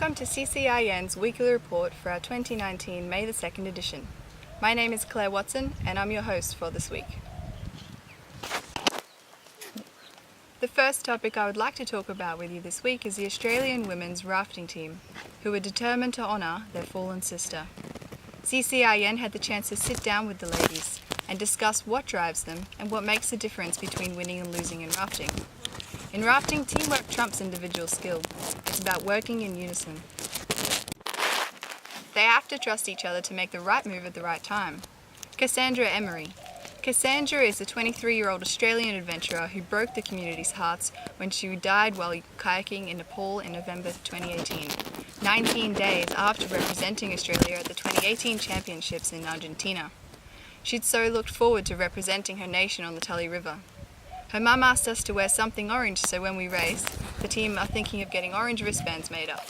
Welcome to CCIN's weekly report for our 2019 May the 2nd edition. My name is Claire Watson and I'm your host for this week. The first topic I would like to talk about with you this week is the Australian women's rafting team, who are determined to honour their fallen sister. CCIN had the chance to sit down with the ladies and discuss what drives them and what makes the difference between winning and losing in rafting. In rafting, teamwork trumps individual skill. It's about working in unison. They have to trust each other to make the right move at the right time. Cassandra Emery. Cassandra is a 23-year-old Australian adventurer who broke the community's hearts when she died while kayaking in Nepal in November 2018, 19 days after representing Australia at the 2018 Championships in Argentina. She'd so looked forward to representing her nation on the Tully River. Her mum asked us to wear something orange, so when we race, the team are thinking of getting orange wristbands made up.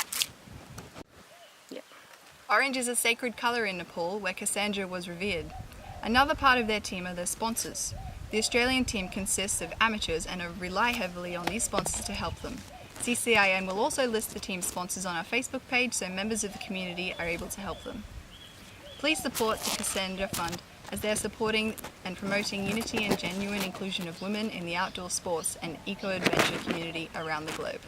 Orange is a sacred colour in Nepal, where Cassandra was revered. Another part of their team are their sponsors. The Australian team consists of amateurs and rely heavily on these sponsors to help them. CCIN will also list the team's sponsors on our Facebook page so members of the community are able to help them. Please support the Cassandra Fund as they are supporting and promoting unity and genuine inclusion of women in the outdoor sports and eco-adventure community around the globe.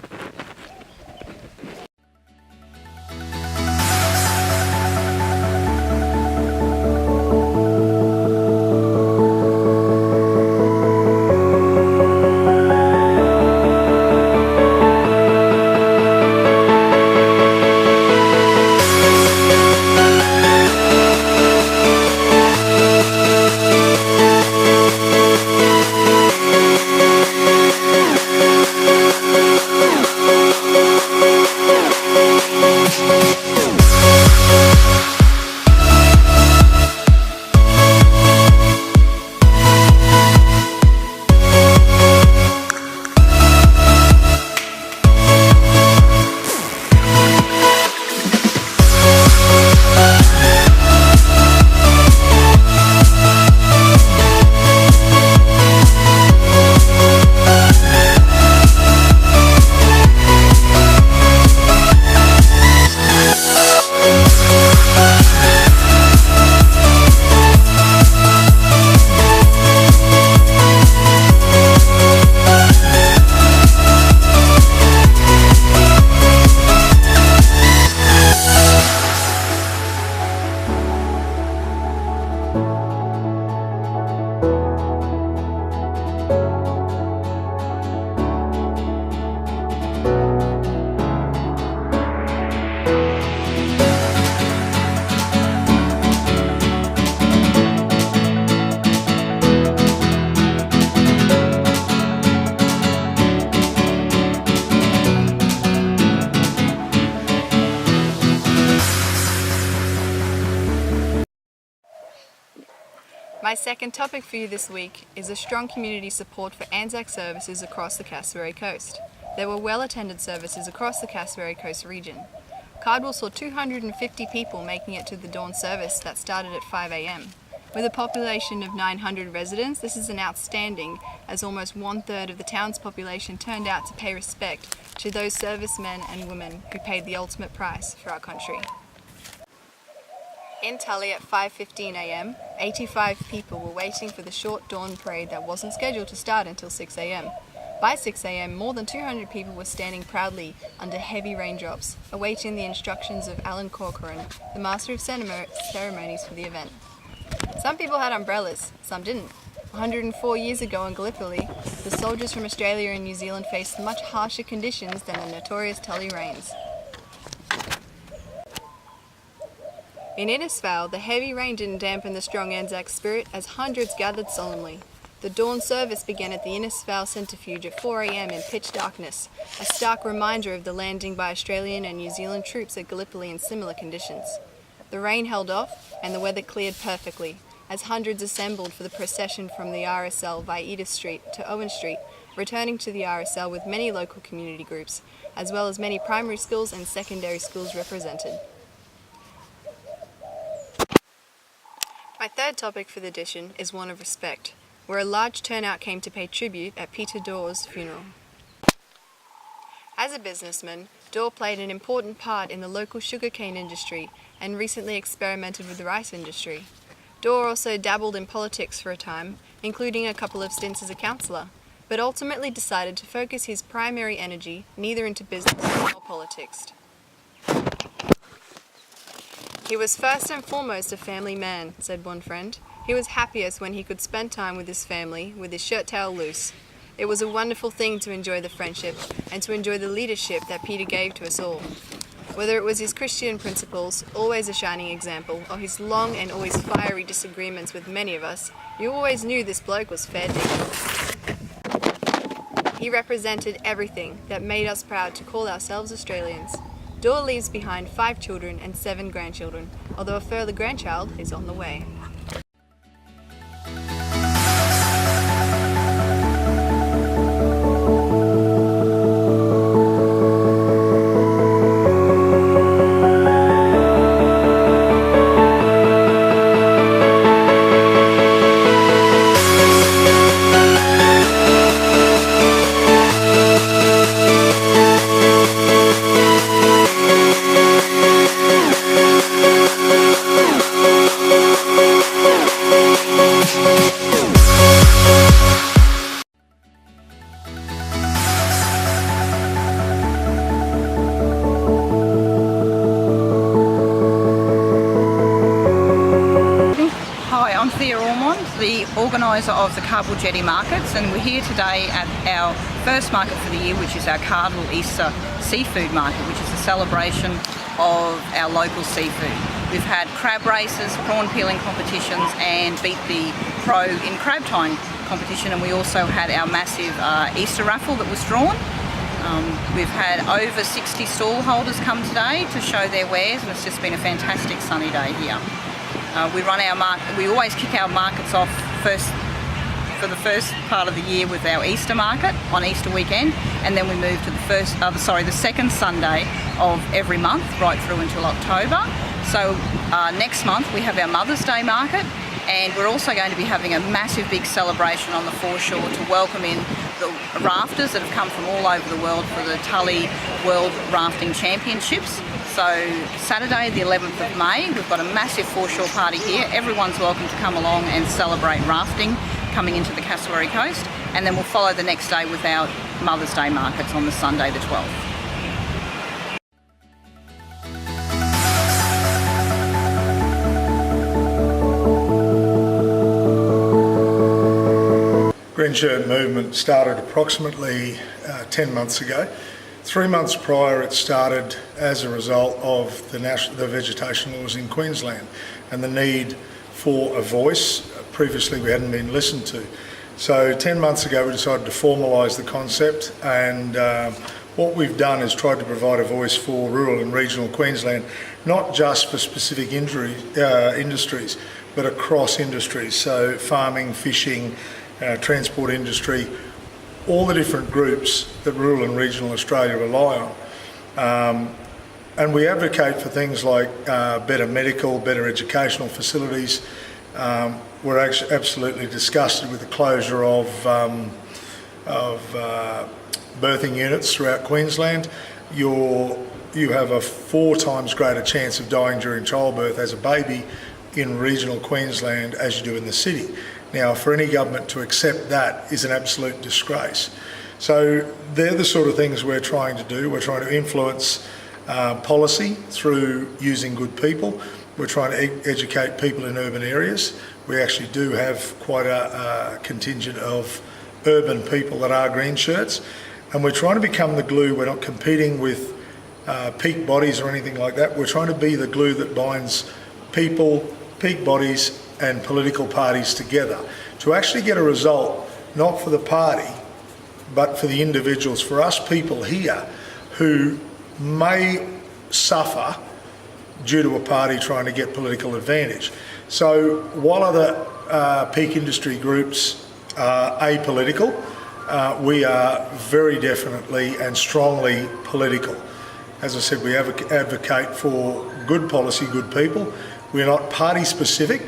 My second topic for you this week is the strong community support for Anzac services across the Cassowary Coast. There were well-attended services across the Cassowary Coast region. Cardwell saw 250 people making it to the dawn service that started at 5 a.m. With a population of 900 residents, this is an outstanding, as almost one-third of the town's population turned out to pay respect to those servicemen and women who paid the ultimate price for our country. In Tully at 5:15 a.m, 85 people were waiting for the short dawn parade that wasn't scheduled to start until 6 a.m. By 6 a.m, more than 200 people were standing proudly under heavy raindrops, awaiting the instructions of Alan Corcoran, the master of ceremonies for the event. Some people had umbrellas, some didn't. 104 years ago in Gallipoli, the soldiers from Australia and New Zealand faced much harsher conditions than the notorious Tully rains. In Innisfail, the heavy rain didn't dampen the strong Anzac spirit as hundreds gathered solemnly. The dawn service began at the Innisfail Centrifuge at 4 a.m. in pitch darkness, a stark reminder of the landing by Australian and New Zealand troops at Gallipoli in similar conditions. The rain held off and the weather cleared perfectly, as hundreds assembled for the procession from the RSL via Edith Street to Owen Street, returning to the RSL with many local community groups, as well as many primary schools and secondary schools represented. My third topic for the edition is one of respect, where a large turnout came to pay tribute at Peter Dawes' funeral. As As a businessman, Dorr played an important part in the local sugarcane industry and recently experimented with the rice industry. Dorr also dabbled in politics for a time, including a couple of stints as a councillor, but ultimately decided to focus his primary energy neither into business nor politics. He was first and foremost a family man, said one friend. He was happiest when he could spend time with his family, with his shirt tail loose. It was a wonderful thing to enjoy the friendship and to enjoy the leadership that Peter gave to us all. Whether it was his Christian principles, always a shining example, or his long and always fiery disagreements with many of us, you always knew this bloke was fair dinkum. He represented everything that made us proud to call ourselves Australians. Dorr leaves behind 5 children and 7 grandchildren, although a further grandchild is on the way. The organiser of the Cardwell Jetty Markets, and we're here today at our first market for the year, which is our Cardwell Easter Seafood Market, which is a celebration of our local seafood. We've had crab races, prawn peeling competitions and beat the pro in crab tying competition, and we also had our massive Easter raffle that was drawn. We've had over 60 stall holders come today to show their wares, and it's just been a fantastic sunny day here. We run our market. We always kick our markets off for the first part of the year with our Easter market on Easter weekend, and then we move to the second Sunday of every month right through until October. So next month we have our Mother's Day market, and we're also going to be having a massive big celebration on the foreshore to welcome in the rafters that have come from all over the world for the Tully World Rafting Championships. So Saturday the 11th of May, we've got a massive foreshore party here. Everyone's welcome to come along and celebrate rafting coming into the Cassowary Coast, and then we'll follow the next day with our Mother's Day markets on the Sunday the 12th. Green Shirt movement started approximately 10 months ago. 3 months prior it started as a result of the vegetation laws in Queensland and the need for a voice. Previously we hadn't been listened to. So 10 months ago we decided to formalise the concept, and what we've done is tried to provide a voice for rural and regional Queensland, not just for specific industries but across industries, so farming, fishing, transport industry, all the different groups that rural and regional Australia rely on. And we advocate for things like better medical, better educational facilities. We're actually absolutely disgusted with the closure of birthing units throughout Queensland. You have a 4 times greater chance of dying during childbirth as a baby in regional Queensland as you do in the city. Now, for any government to accept that is an absolute disgrace. So they're the sort of things we're trying to do. We're trying to influence policy through using good people. We're trying to educate people in urban areas. We actually do have quite a contingent of urban people that are green shirts, and we're trying to become the glue. We're not competing with peak bodies or anything like that. We're trying to be the glue that binds people, peak bodies and political parties together to actually get a result, not for the party but for the individuals, for us people here who may suffer due to a party trying to get political advantage. So while other peak industry groups are apolitical, we are very definitely and strongly political. As I said, we advocate for good policy, good people. We're not party specific,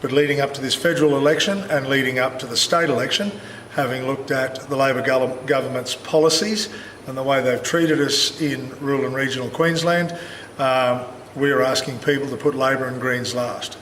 but leading up to this federal election and leading up to the state election, having looked at the Labor government's policies and the way they've treated us in rural and regional Queensland, we are asking people to put Labor and Greens last.